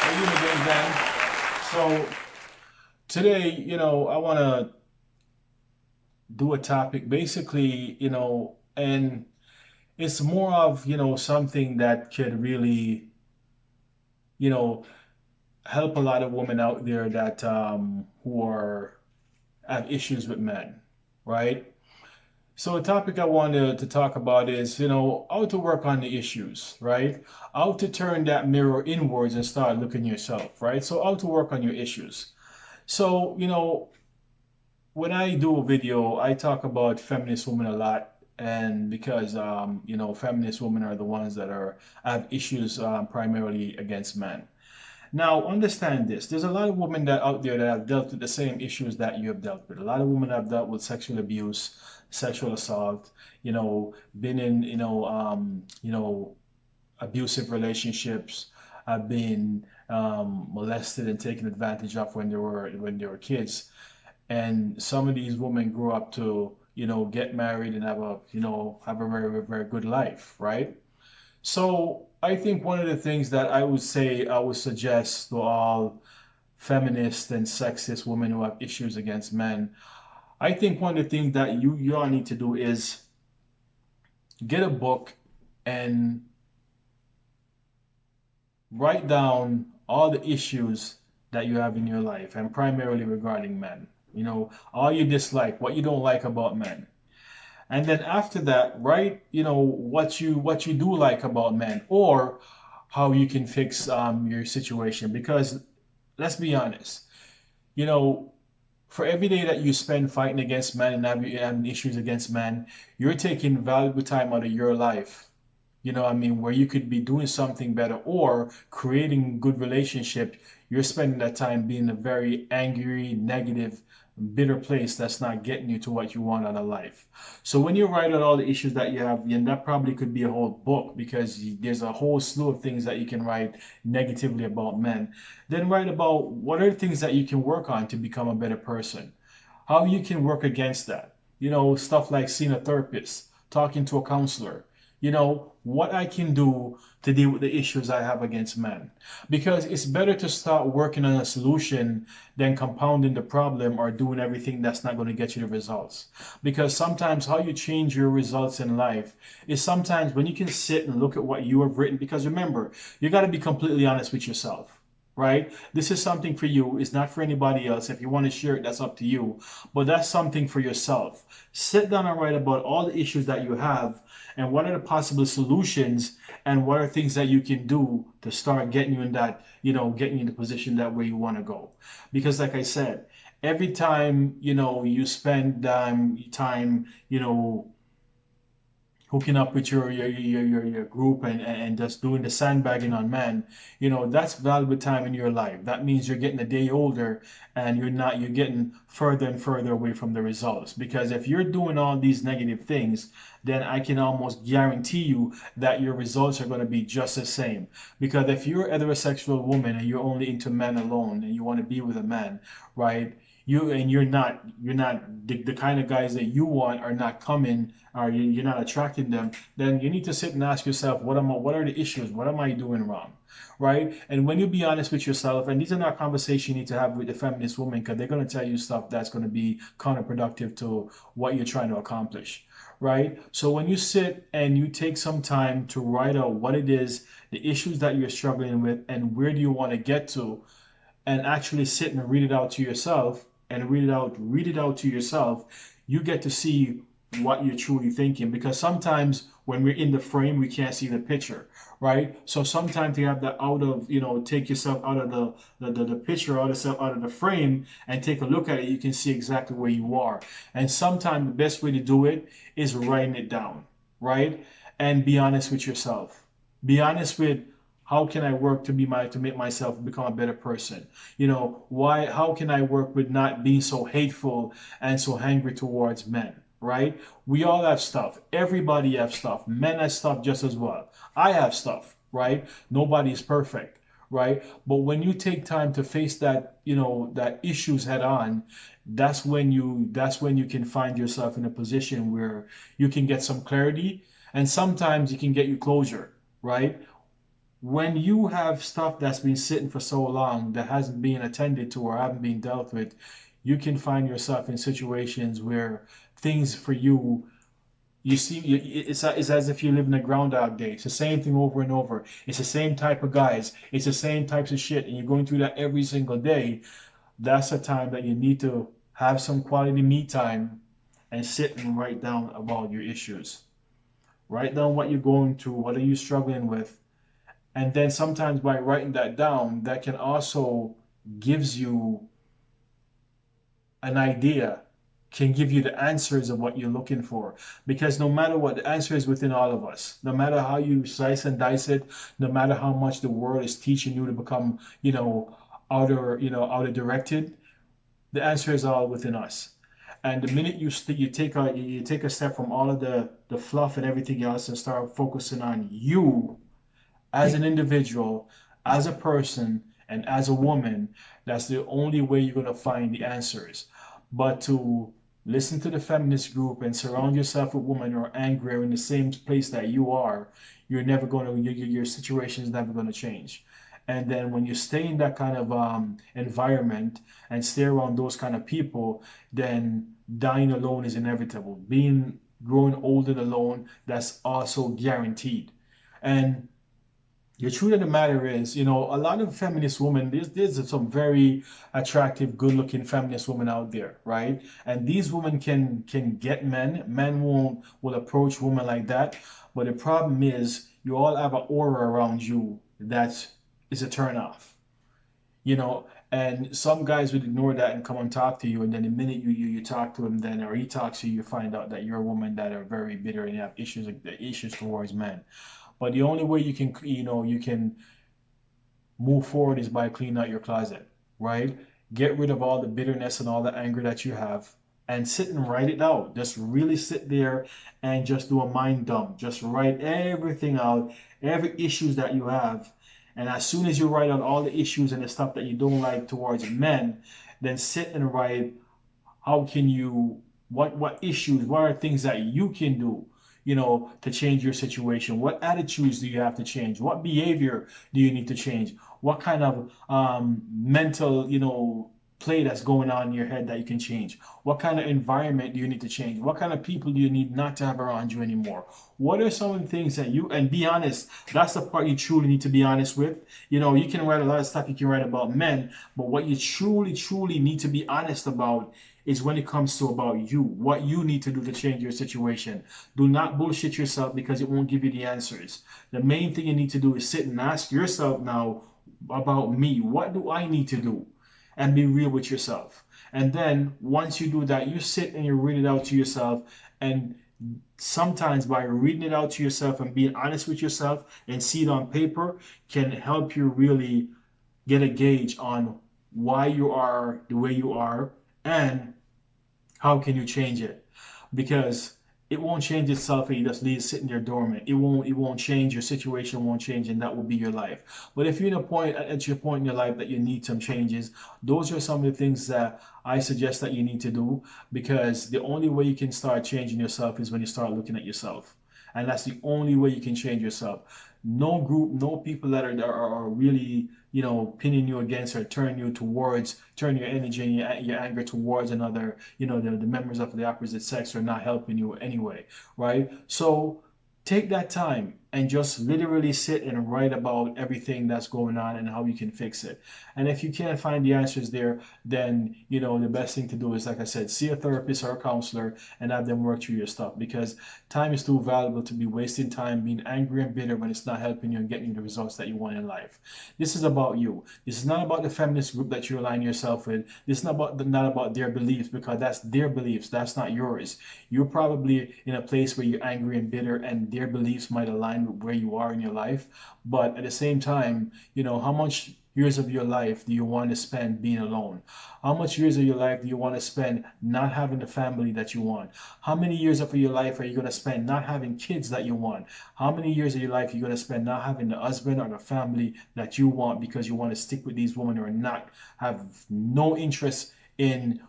How you doing, Dan? So today, I want to do a topic basically, and it's more of, something that could really, you know, help a lot of women out there that who are have issues with men, right? So the topic I wanted to talk about is, how to work on the issues, right? How to turn that mirror inwards and start looking yourself, right? So how to work on your issues. So, when I do a video, I talk about feminist women a lot, and because feminist women are the ones that are have issues primarily against men. Now, understand this: there's a lot of women that out there that have dealt with the same issues that you have dealt with. A lot of women have dealt with sexual abuse, sexual assault, been in abusive relationships, have been molested and taken advantage of when they were kids, and some of these women grew up to get married and have a very very good life, right? So I think one of the things that I would suggest to all feminist and sexist women who have issues against men, I think one of the things that you all need to do is get a book and write down all the issues that you have in your life, and primarily regarding men. All you dislike, what you don't like about men. And then after that, write, what you do like about men, or how you can fix your situation. Because let's be honest, you know, for every day that you spend fighting against men and having issues against men, you're taking valuable time out of your life, what I mean, where you could be doing something better or creating good relationship. You're spending that time being a very angry, negative, bitter place that's not getting you to what you want out of life. So when you write out all the issues that you have, and that probably could be a whole book, because there's a whole slew of things that you can write negatively about men. Then write about what are the things that you can work on to become a better person, how you can work against that. Stuff like seeing a therapist, talking to a counselor, what I can do to deal with the issues I have against men. Because it's better to start working on a solution than compounding the problem or doing everything that's not going to get you the results. Because sometimes how you change your results in life is sometimes when you can sit and look at what you have written. Because remember, you got to be completely honest with yourself, right? This is something for you. It's not for anybody else. If you want to share it, that's up to you. But that's something for yourself. Sit down and write about all the issues that you have, and what are the possible solutions, and what are things that you can do to start getting you in that, getting you in the position that where you want to go. Because like I said, every time, you spend time, hooking up with your group, and just doing the sandbagging on men, that's valuable time in your life. That means you're getting a day older, and you're getting further and further away from the results. Because if you're doing all these negative things, then I can almost guarantee you that your results are going to be just the same. Because if you're a heterosexual woman and you're only into men alone and you want to be with a man, right? You're not the kind of guys that you want are not coming, or you're not attracting them. Then you need to sit and ask yourself, what are the issues, what am I doing wrong, right? And when you be honest with yourself, and these are not conversations you need to have with the feminist woman, because they're going to tell you stuff that's going to be counterproductive to what you're trying to accomplish, right? So when you sit and you take some time to write out what it is, the issues that you're struggling with, and where do you want to get to, and actually sit and read it out to yourself, and read it out to yourself, you get to see what you're truly thinking. Because sometimes when we're in the frame, we can't see the picture, right? So sometimes you have that out of, take yourself out of the picture, out of the frame, and take a look at it. You can see exactly where you are. And sometimes the best way to do it is writing it down, right? And be honest with yourself. Be honest with, how can I work to make myself become a better person? How can I work with not being so hateful and so angry towards men, right? We all have stuff. Everybody have stuff. Men have stuff just as well. I have stuff, right? Nobody is perfect, right? But when you take time to face that issues head on, that's when you can find yourself in a position where you can get some clarity, and sometimes you can get you closure, right? when you have stuff that's been sitting for so long that hasn't been attended to or haven't been dealt with, you can find yourself in situations where things for you, you see, it's as if you live in a Groundhog Day. It's the same thing over and over. It's the same type of guys. It's the same types of shit, and you're going through that every single day. That's a time that you need to have some quality me time and sit and write down about your issues. Write down what you're going through, what are you struggling with, and then sometimes by writing that down, that can also gives you an idea, can give you the answers of what you're looking for. Because no matter what, the answer is within all of us. No matter how you slice and dice it, no matter how much the world is teaching you to become, outer directed, the answer is all within us. And the minute you take a step from all of the fluff and everything else and start focusing on you as an individual, as a person, and as a woman, that's the only way you're going to find the answers. But to listen to the feminist group and surround yourself with women who are angry or in the same place that you are, you're never going to, your situation is never going to change. And then when you stay in that kind of environment and stay around those kind of people, then dying alone is inevitable. Growing old and alone, that's also guaranteed. And the truth of the matter is, a lot of feminist women, there's some very attractive, good-looking feminist women out there, right? And these women can get men. Men will approach women like that. But the problem is, you all have an aura around you that is a turn off, and some guys would ignore that and come and talk to you, and then the minute you talk to him, then or he talks to you, you find out that you're a woman that are very bitter and you have issues towards men. But the only way you can move forward is by cleaning out your closet, right? Get rid of all the bitterness and all the anger that you have and sit and write it out. Just really sit there and just do a mind dump. Just write everything out, every issues that you have. And as soon as you write out all the issues and the stuff that you don't like towards men, then sit and write how can you, what issues, what are things that you can do, to change your situation? What attitudes do you have to change? What behavior do you need to change? What kind of mental, play that's going on in your head that you can change? What kind of environment do you need to change? What kind of people do you need not to have around you anymore? What are some of the things that and be honest, that's the part you truly need to be honest with. You can write a lot of stuff you can write about men, but what you truly, truly need to be honest about is when it comes to about you, what you need to do to change your situation. Do not bullshit yourself because it won't give you the answers. The main thing you need to do is sit and ask yourself now about me. What do I need to do? And be real with yourself. And then once you do that, you sit and you read it out to yourself. And sometimes by reading it out to yourself and being honest with yourself and see it on paper can help you really get a gauge on why you are the way you are and how can you change it. Because it won't change itself if you just leave it sitting there dormant. It won't change. Your situation won't change, and that will be your life. But if you're at your point in your life that you need some changes, those are some of the things that I suggest that you need to do, because the only way you can start changing yourself is when you start looking at yourself. And that's the only way you can change yourself. No group, no people that are really, pinning you against or turning your energy and your anger towards another, the members of the opposite sex are not helping you anyway, right? So take that time and just literally sit and write about everything that's going on and how you can fix it. And if you can't find the answers there, then the best thing to do is, like I said, see a therapist or a counselor and have them work through your stuff, because time is too valuable to be wasting time being angry and bitter when it's not helping you and getting you the results that you want in life. This is about you. This is not about the feminist group that you align yourself with. This is not about their beliefs, because that's their beliefs. That's not yours. You're probably in a place where you're angry and bitter and their beliefs might align with where you are in your life. But at the same time, how much years of your life do you want to spend being alone? How much years of your life do you want to spend not having the family that you want? How many years of your life are you going to spend not having kids that you want? How many years of your life are you going to spend not having the husband or the family that you want, because you want to stick with these women who are not, have no interest in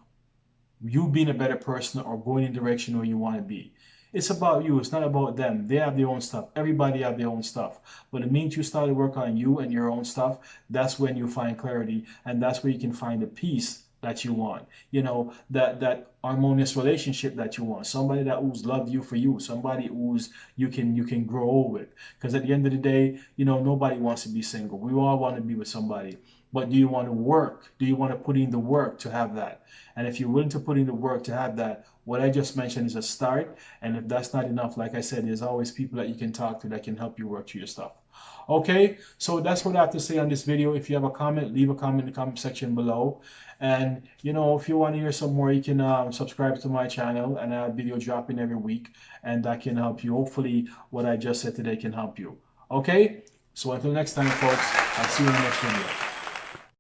you being a better person or going in the direction where you want to be? It's about you. It's not about them. They have their own stuff. Everybody have their own stuff. But the minute you start to work on you and your own stuff, that's when you find clarity, and that's where you can find the peace that you want. You know, that harmonious relationship that you want. Somebody that who's loved you for you. Somebody who's you can grow old with. Because at the end of the day, you know, nobody wants to be single. We all want to be with somebody. But do you want to work? Do you want to put in the work to have that? And if you're willing to put in the work to have that, what I just mentioned is a start. And if that's not enough, like I said, there's always people that you can talk to that can help you work through your stuff. Okay, so that's what I have to say on this video. If you have a comment, leave a comment in the comment section below. And you know, if you want to hear some more, you can subscribe to my channel, and I have video dropping every week, and that can help you. Hopefully what I just said today can help you. Okay, so until next time, folks, I'll see you in the next video.